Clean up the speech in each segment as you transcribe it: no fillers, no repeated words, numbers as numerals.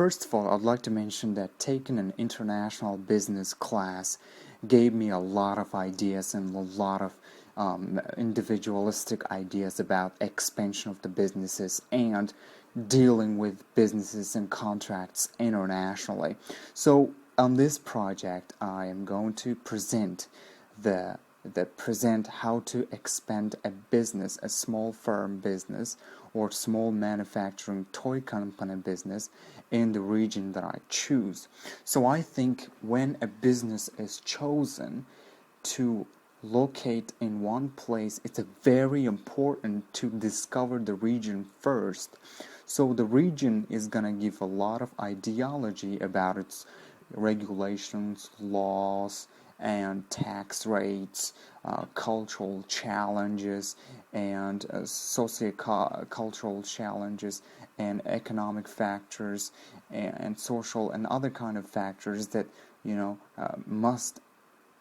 first of all, I'd like to mention that taking an international business class gave me a lot of ideas and a lot of individualistic ideas about expansion of the businesses and dealing with businesses and contracts internationally. So on this project, I am going to present how to expand a business, a small firm business or small manufacturing toy company business in the region that I choose. So I think when a business is chosen to locate in one place, it's very important to discover the region first. So the region is going to give a lot of ideology about its regulations, laws, and tax rates, cultural challenges, and socio-cultural challenges, and economic factors, and social and other kind of factors that must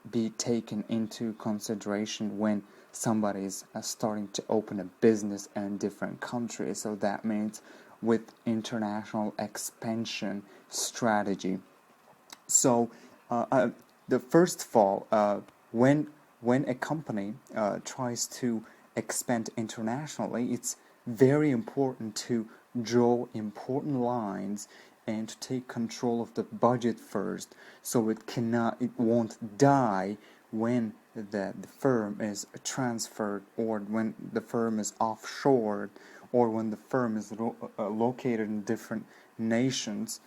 be taken into consideration when somebody is starting to open a business in different countries. So that means with international expansion strategy. So the first of all, when a company tries to expand internationally, it's very important to draw important lines and to take control of the budget first, so it won't die when the firm is transferred, or when the firm is offshored, or when the firm is located in different nations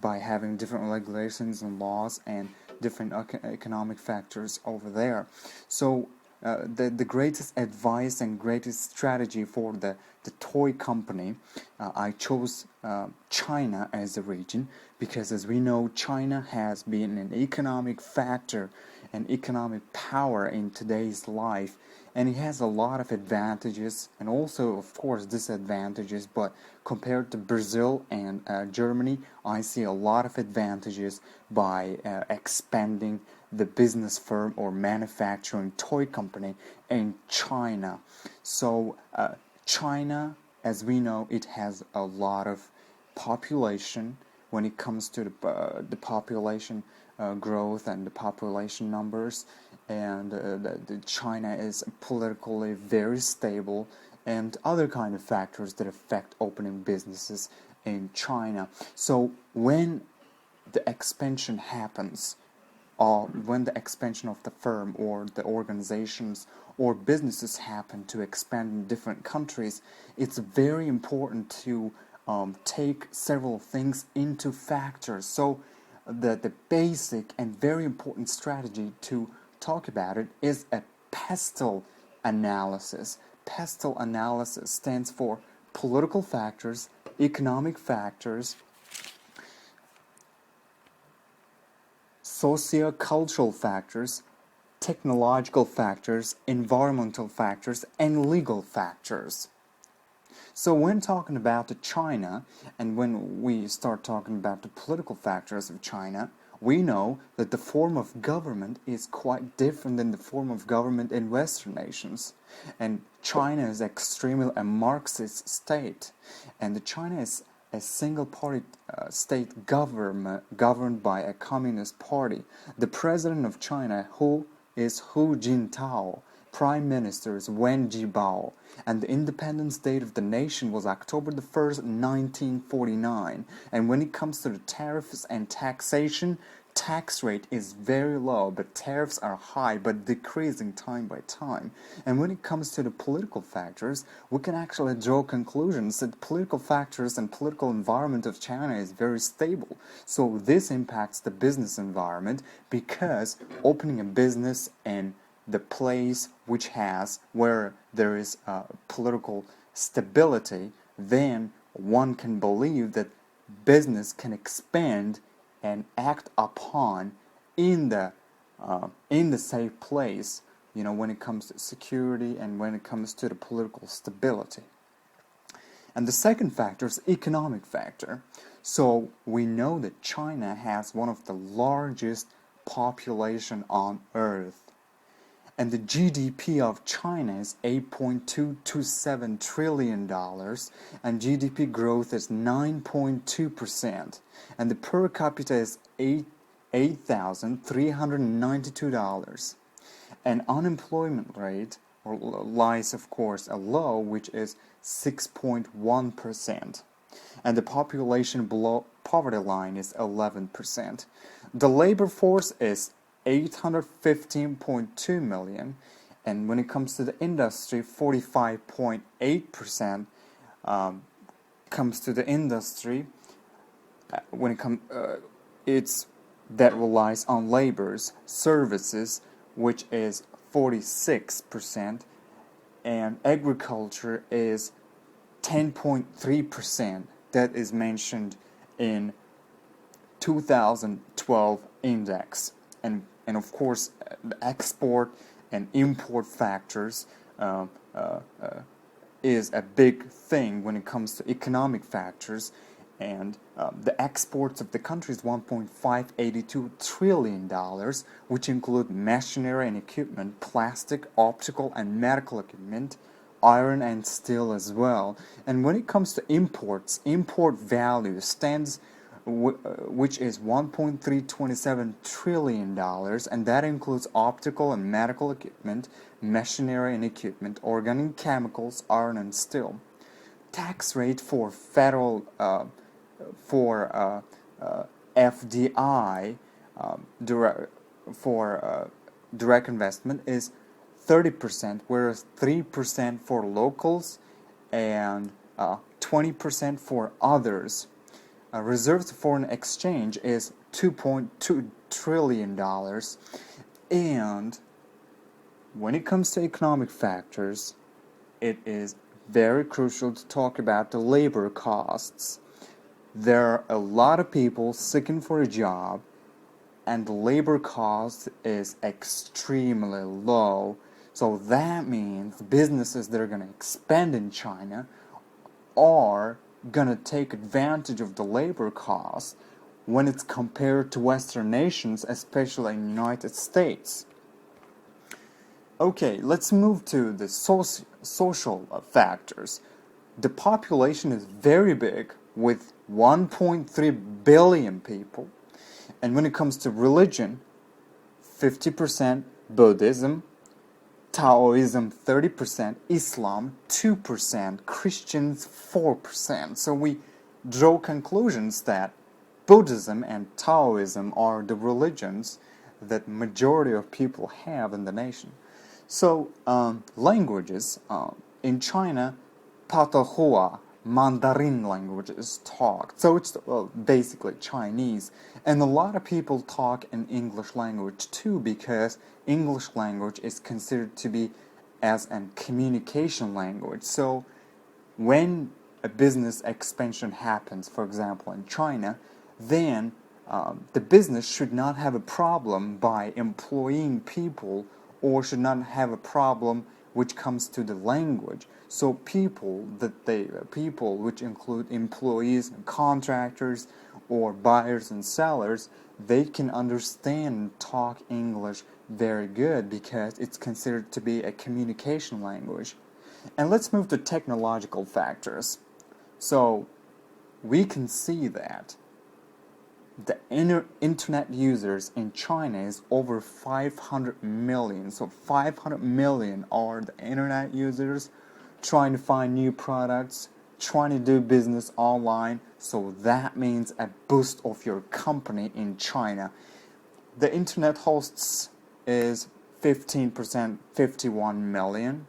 by having different regulations and laws and different economic factors over there. So the greatest advice and greatest strategy for the toy company, I chose China as a region, because as we know, China has been an economic factor and economic power in today's life, and it has a lot of advantages and also of course disadvantages, but compared to Brazil and Germany, I see a lot of advantages by expanding the business firm or manufacturing toy company in China. So China, as we know, it has a lot of population when it comes to the population growth and the population numbers, and the China is politically very stable, and other kind of factors that affect opening businesses in China. So when the expansion happens, when the expansion of the firm or the organizations or businesses happen to expand in different countries, it's very important to take several things into factors. So the basic and very important strategy to talk about it is a pestle analysis. Pestle analysis stands for political factors, economic factors, socio-cultural factors, technological factors, environmental factors, and legal factors. So when talking about China, and when we start talking about the political factors of China, we know that the form of government is quite different than the form of government in Western nations. And China is extremely a Marxist state, and China is a single-party state governed by a communist party. The president of China, is Hu Jintao. Prime Minister is Wen Jiabao, and the independence date of the nation was October the 1st, 1949. And when it comes to the tariffs and taxation, tax rate is very low, but tariffs are high but decreasing time by time. And when it comes to the political factors, we can actually draw conclusions that political factors and political environment of China is very stable. So this impacts the business environment, because opening a business in the place where there is political stability, then one can believe that business can expand and act upon in the safe place, when it comes to security and when it comes to the political stability. And the second factor is economic factor. So we know that China has one of the largest population on earth. And the GDP of China is $8.227 trillion, and GDP growth is 9.2%, and the per capita is $8,392, and unemployment rate lies, of course, a low, which is 6.1%, and the population below poverty line is 11%. The labor force is 815.2 million, and when it comes to the industry, 45.8% comes to the industry. When it comes, it's that relies on labors, services, which is 46%, and agriculture is 10.3%. That is mentioned in 2012 index. And of course, the export and import factors is a big thing when it comes to economic factors. And the exports of the country is $1.582 trillion, which include machinery and equipment, plastic, optical, and medical equipment, iron and steel as well. And when it comes to imports, import value stands which is $1.327 trillion, and that includes optical and medical equipment, machinery and equipment, organic chemicals, iron and steel. Tax rate for federal FDI direct investment is 30%, whereas 3% for locals and 20% for others. Reserves foreign exchange is $2.2 trillion, and when it comes to economic factors, it is very crucial to talk about the labor costs. There are a lot of people seeking for a job, and the labor cost is extremely low. So that means businesses that are going to expand in China are going to take advantage of the labor costs when it's compared to Western nations, especially in the United States. Okay, let's move to the social factors. The population is very big, with 1.3 billion people. And when it comes to religion, 50% Buddhism, Taoism 30%, Islam 2%, Christians 4%. So we draw conclusions that Buddhism and Taoism are the religions that majority of people have in the nation. So languages, in China, Patohua, Mandarin language is talked. So it's basically Chinese. And a lot of people talk in English language too, because English language is considered to be as a communication language. So when a business expansion happens, for example in China, then the business should not have a problem by employing people, or should not have a problem which comes to the language. So people which include employees and contractors or buyers and sellers, they can understand and talk English very good because it's considered to be a communication language. And let's move to technological factors. So we can see that the internet users in China is over 500 million. So 500 million are the internet users trying to find new products, trying to do business online. So that means a boost of your company in China. The internet hosts is 15%, 51 million.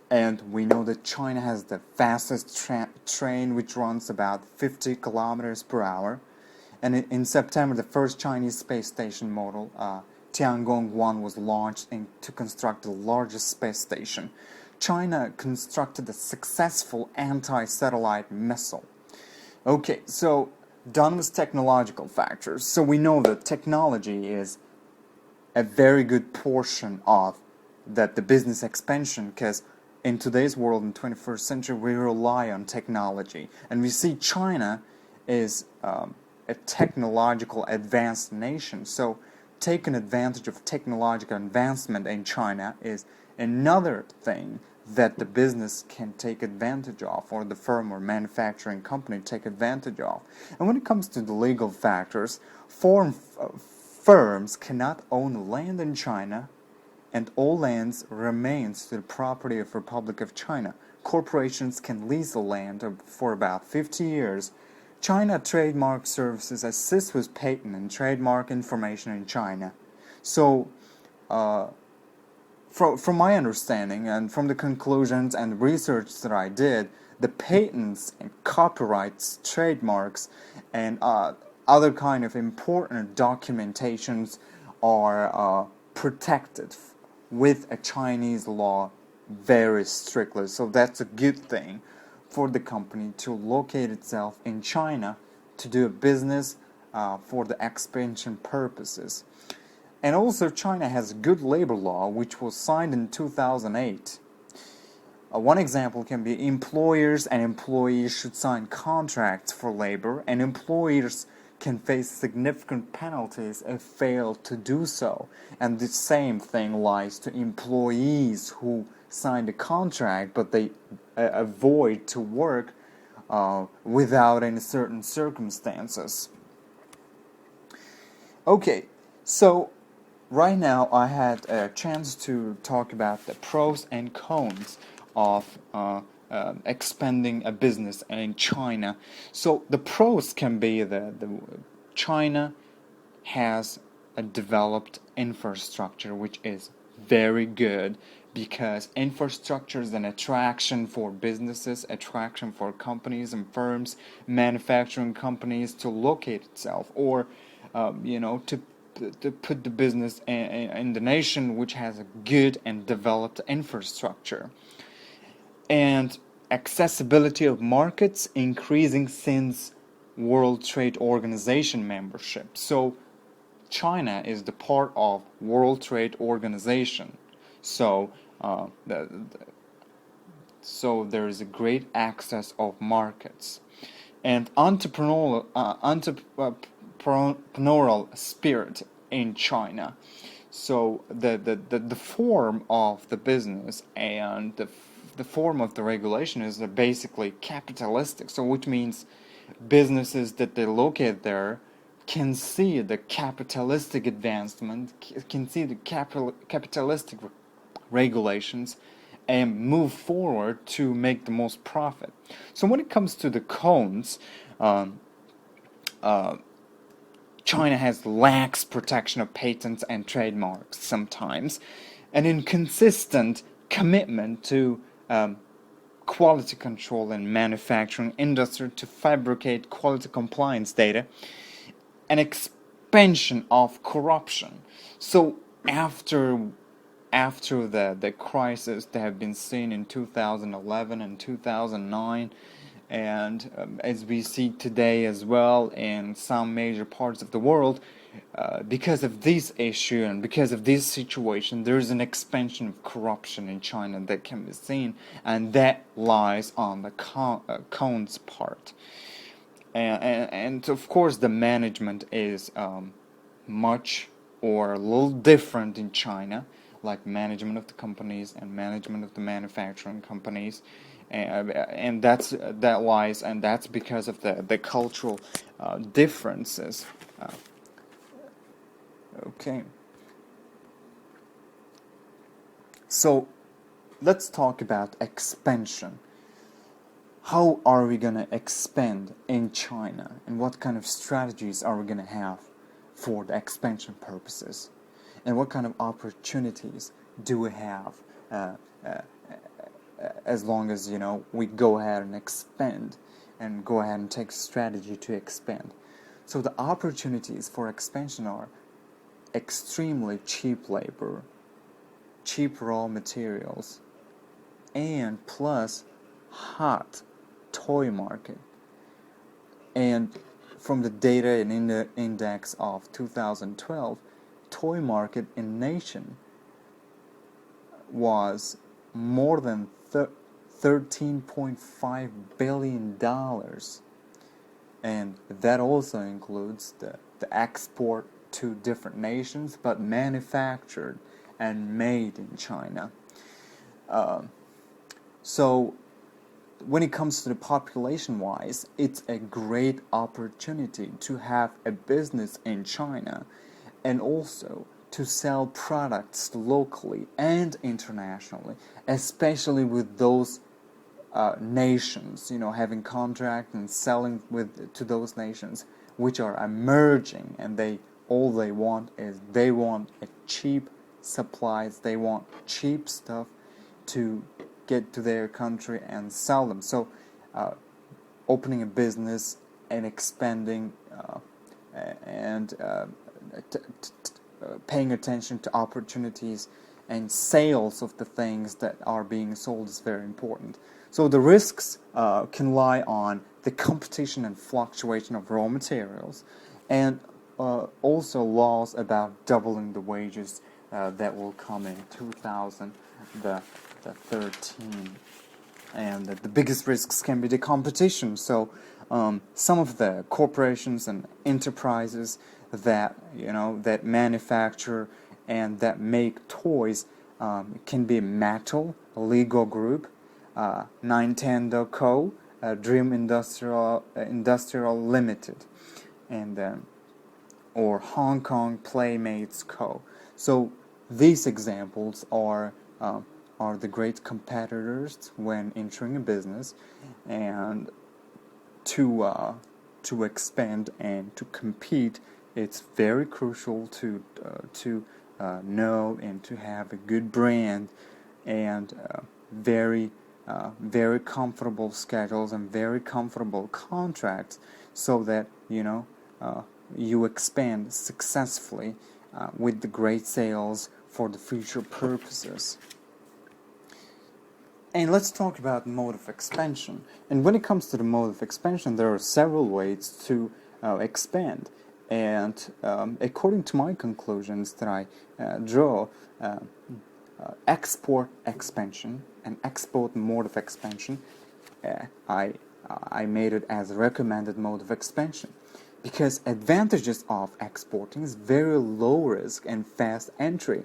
And we know that China has the fastest train, which runs about 50 kilometers per hour. And in September, the first Chinese space station model, Tiangong-1, was launched to construct the largest space station. China constructed a successful anti-satellite missile. Okay, so done with technological factors. So we know that technology is a very good portion of the business expansion, because in today's world, in the 21st century, we rely on technology. And we see China is a technological advanced nation. So taking advantage of technological advancement in China is another thing that the business can take advantage of, or the firm or manufacturing company take advantage of. And when it comes to the legal factors, firms cannot own land in China, and all lands remains to the property of Republic of China. Corporations can lease the land for about 50 years. China Trademark Services assists with patent and trademark information in China. So, from my understanding and from the conclusions and research that I did, the patents and copyrights, trademarks, and other kind of important documentations are protected with a Chinese law very strictly. So that's a good thing for the company to locate itself in China to do a business for the expansion purposes. And also China has a good labor law which was signed in 2008. One example can be employers and employees should sign contracts for labor, and employers can face significant penalties if fail to do so. And the same thing lies to employees who signed a contract but they avoid to work without any certain circumstances. Okay, so right now I had a chance to talk about the pros and cons of expanding a business in China. So the pros can be that China has a developed infrastructure which is very good, because infrastructure is an attraction for businesses, attraction for companies and firms, manufacturing companies to locate itself, or to put the business in the nation which has a good and developed infrastructure. And accessibility of markets increasing since World Trade Organization membership. So China is the part of World Trade Organization. So so there is a great access of markets, and entrepreneurial spirit in China. So the form of the business and the form of the regulation is basically capitalistic. So which means businesses that they locate there can see the capitalistic advancement, can see the capitalistic regulations, and move forward to make the most profit. So when it comes to the cons, China has lax protection of patents and trademarks sometimes, an inconsistent commitment to quality control and manufacturing industry to fabricate quality compliance data, an expansion of corruption. So after the crisis that have been seen in 2011 and 2009, and as we see today as well in some major parts of the world, because of this issue and because of this situation, there is an expansion of corruption in China that can be seen, and that lies on the cons part. And of course the management is much or a little different in China, like management of the companies and management of the manufacturing companies, and that's because of the cultural differences. Okay, so let's talk about expansion. How are we going to expand in China, and what kind of strategies are we going to have for the expansion purposes, and what kind of opportunities do we have as long as we go ahead and expand and go ahead and take strategy to expand. So the opportunities for expansion are extremely cheap labor, cheap raw materials, and plus hot toy market. And from the data and index of 2012, toy market in nation was more than $13.5 billion, and that also includes the export to different nations, but manufactured and made in China. So when it comes to the population-wise, it's a great opportunity to have a business in China and also to sell products locally and internationally, especially with those nations, having contract and selling to those nations which are emerging, and all they want is they want a cheap supplies, they want cheap stuff to get to their country and sell them. So opening a business and expanding and paying attention to opportunities and sales of the things that are being sold is very important. So the risks can lie on the competition and fluctuation of raw materials, and also laws about doubling the wages that will come in 2013. And the biggest risks can be the competition. So some of the corporations and enterprises that that manufacture and that make toys can be Mattel, Lego Group, Nintendo Co., Dream Industrial Limited, and or Hong Kong Playmates Co. So these examples are the great competitors when entering a business, and to expand and to compete, it's very crucial to know and to have a good brand and very comfortable schedules and very comfortable contracts, so that you expand successfully with the great sales for the future purposes. And let's talk about mode of expansion. And when it comes to the mode of expansion, there are several ways to expand. And according to my conclusions that I draw, export expansion and export mode of expansion, I made it as a recommended mode of expansion, because advantages of exporting is very low risk and fast entry.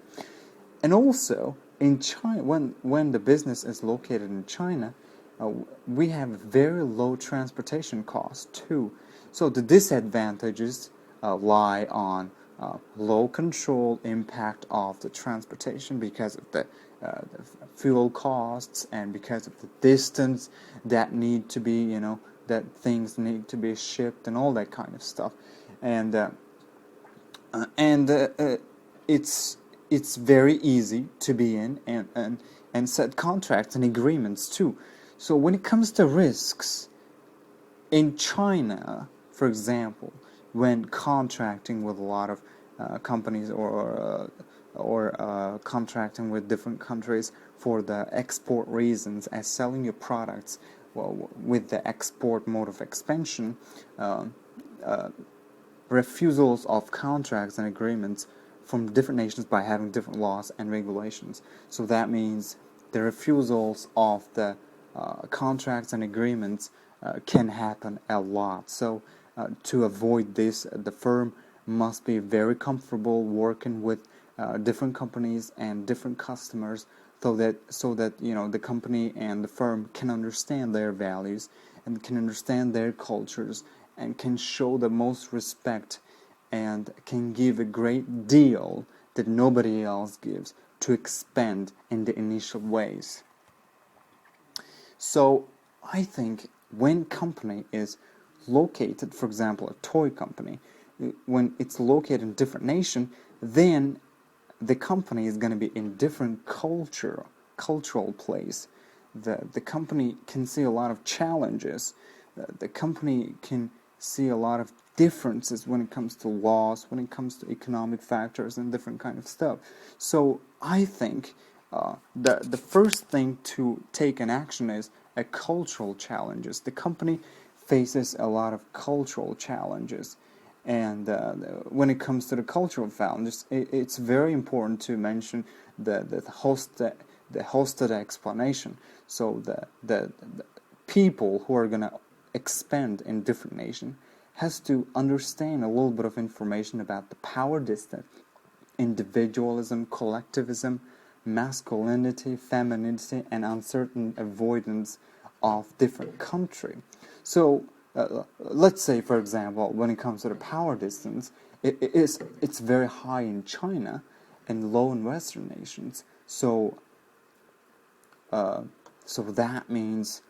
And also in China, when the business is located in China, we have very low transportation costs too. So the disadvantages lie on low control impact of the transportation because of the fuel costs, and because of the distance that need to be, that things need to be shipped and all that kind of stuff. And it's very easy to be in and set contracts and agreements too. So when it comes to risks, in China, for example, when contracting with a lot of companies or contracting with different countries for the export reasons, as selling your products, well, with the export mode of expansion, refusals of contracts and agreements from different nations by having different laws and regulations. So that means the refusals of the contracts and agreements can happen a lot. So to avoid this, the firm must be very comfortable working with different companies and different customers, so that the company and the firm can understand their values and can understand their cultures and can show the most respect and can give a great deal that nobody else gives to expand in the initial ways. So I think when company is located, for example, a toy company, when it's located in a different nation, then the company is going to be in different cultural place. The company can see a lot of challenges. The company can see a lot of differences when it comes to laws, when it comes to economic factors and different kind of stuff. So I think the first thing to take an action is a cultural challenges. The company faces a lot of cultural challenges, and when it comes to the cultural challenges, it's very important to mention the hosted explanation. So the people who are going to expand in different nations has to understand a little bit of information about the power distance, individualism, collectivism, masculinity, femininity, and uncertain avoidance of different country. So let's say, for example, when it comes to the power distance, it's very high in China and low in Western nations. So that means,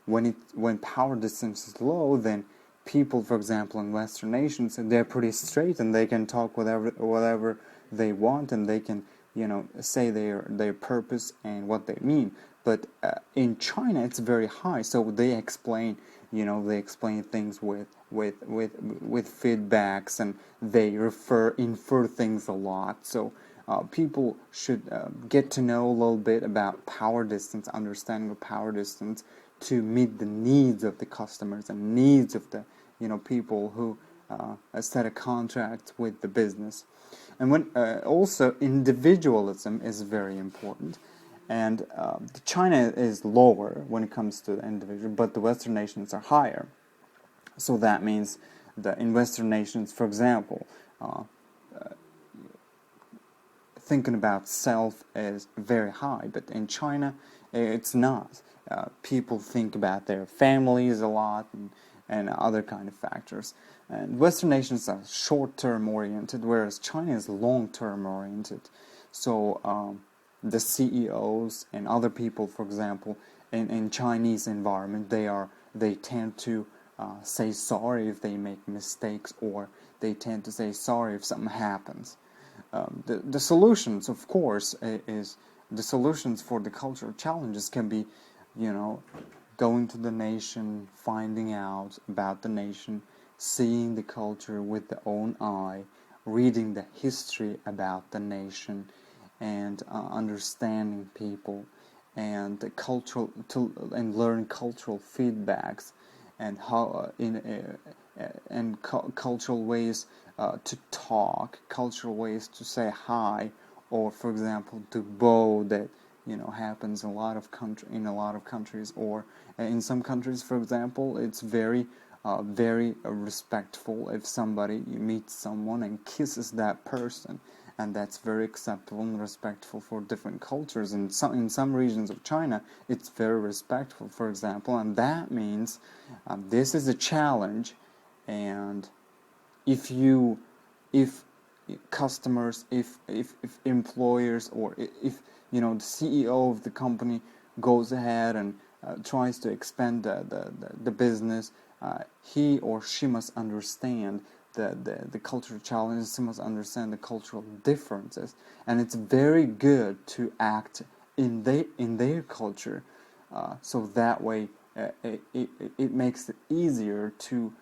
when power distance is low, then people, for example, in Western nations, they're pretty straight and they can talk whatever they want, and they can, say their purpose and what they mean. But in China, it's very high, so they explain things with feedbacks, and they infer things a lot. So people should get to know a little bit about power distance, understanding of power distance, to meet the needs of the customers and needs of the people who set a contract with the business. And when also individualism is very important. And China is lower when it comes to the individual, but the Western nations are higher. So that means that in Western nations, for example, thinking about self is very high, but in China, it's not. People think about their families a lot and other kind of factors. And Western nations are short-term oriented, whereas China is long-term oriented. So the CEOs and other people, for example, in Chinese environment, they tend to say sorry if they make mistakes, or they tend to say sorry if something happens. The solutions, of course, is the solutions for the cultural challenges can be, going to the nation, finding out about the nation, seeing the culture with the own eye, reading the history about the nation, and understanding people, and the and learn cultural feedbacks, and how cultural ways to talk, cultural ways to say hi, or for example to bow, that happens in a lot of countries, or in some countries, for example, it's very respectful if somebody meets someone and kisses that person, and that's very acceptable and respectful for different cultures. And in some regions of China, it's very respectful, for example, and that means this is a challenge. And if customers, if employers, or if the CEO of the company goes ahead and tries to expand the business, he or she must understand the cultural challenges. He must understand the cultural differences, and it's very good to act in their culture, so that way it makes it easier to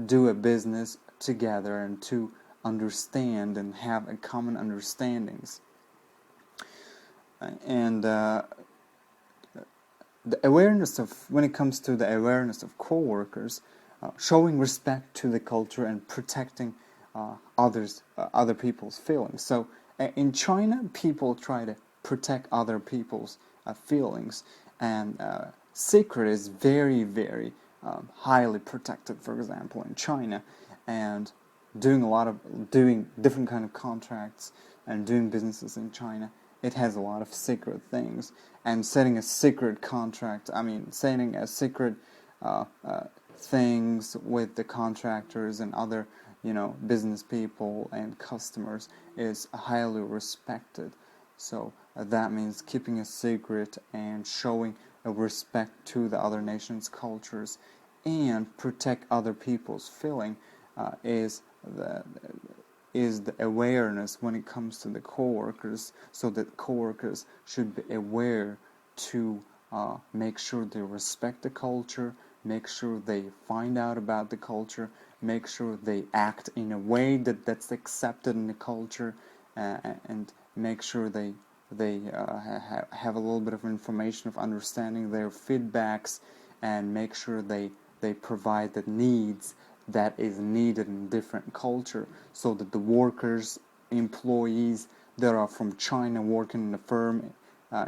do a business together and to understand and have a common understandings. And when it comes to the awareness of co-workers, showing respect to the culture and protecting other people's feelings. So in China, people try to protect other people's feelings, and secret is very, very highly protected, for example, in China. And doing different kind of contracts and doing businesses in China, it has a lot of secret things. And setting a secret things with the contractors and other business people and customers is highly respected. So that means keeping a secret and showing a respect to the other nations' cultures and protect other people's feeling is the awareness when it comes to the co-workers. So that co-workers should be aware to make sure they respect the culture, make sure they find out about the culture, make sure they act in a way that's accepted in the culture, and make sure they have a little bit of information of understanding their feedbacks, and make sure they provide the needs that is needed in different culture, so that the workers, employees that are from China working in the firm,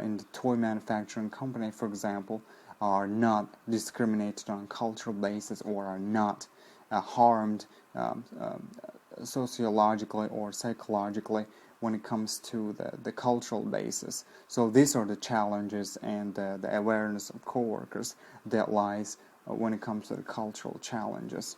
in the toy manufacturing company, for example, are not discriminated on cultural basis, or are not harmed sociologically or psychologically when it comes to the cultural basis. So these are the challenges and the awareness of coworkers that lies when it comes to the cultural challenges.